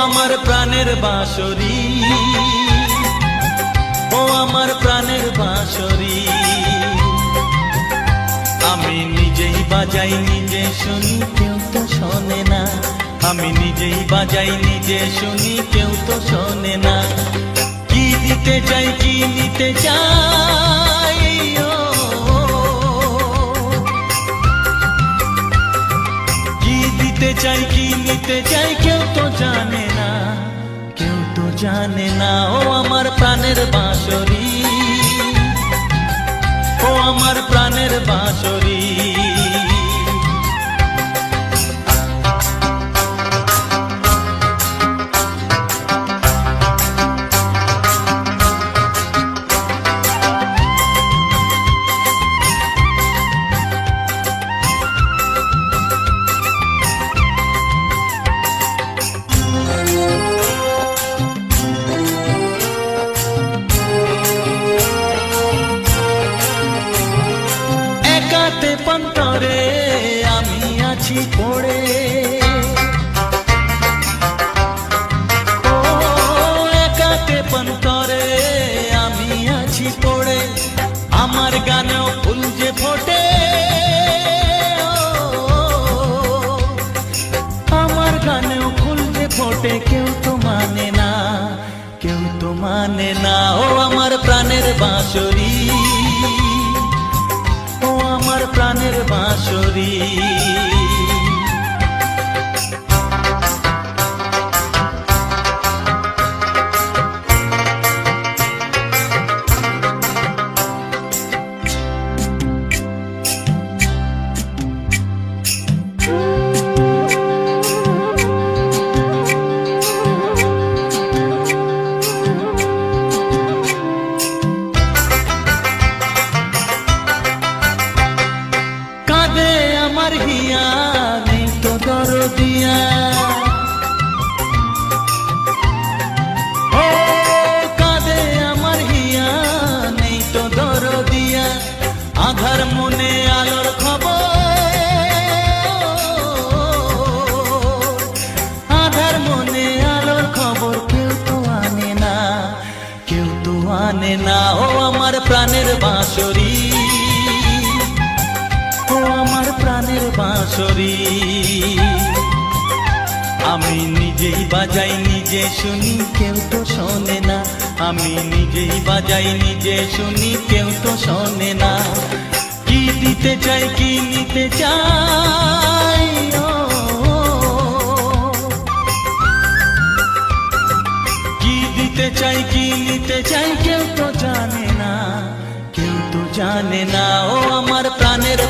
আমার প্রাণের বাঁশরি, ও আমার প্রাণের বাঁশরি। আমি নিজেই বাজাই নিজে শুনি, কেউ তো শোনে না। আমি নিজেই বাজাই নিজে শুনি, কেউ তো শোনে না। কি দিতে চাই কি নিতে চাই, কি দিতে চাই কি নিতে চাই, কেউ তো জানে না, কেউ তো জানে না। ও আমার প্রাণের বাঁশরি, ও আমার প্রাণের বাঁশরি। পন্তরে আমি আছি পড়ে, ও একাতে পন্তরে আমি আছি পড়ে। আমার গানেও ফুল যে ফোটে, আমার গানেও ফুল যে ফোটে, কেউ তো মানে না, কেউ তো মানে না। ও আমার প্রাণের বাঁশরি, ও আমার প্রাণের বাঁশরি। আমার হিয়া নেই তো দরদিয়া, ও কাঁদে আমার হিয়া নেই তো দরদিয়া। আধার মনে আলোর খবর, আধার মনে আলোর খবর, কেউ তো আনে না, কেউ তো আনে না। ও আমার প্রাণের বাঁশরি, ও আমার প্রাণের বাঁশরি। আমি নিজেই বাজাই নিজে শুনি, কেউ তো শোনে না। আমি নিজেই বাজাই নিজে শুনি, কেউ তো শোনে না। কি দিতে চাই কি নিতে চাই, কি দিতে চাই কি নিতে চাই, কেউ তো জানে না, কেউ তো জানে না। ও আমার প্রাণের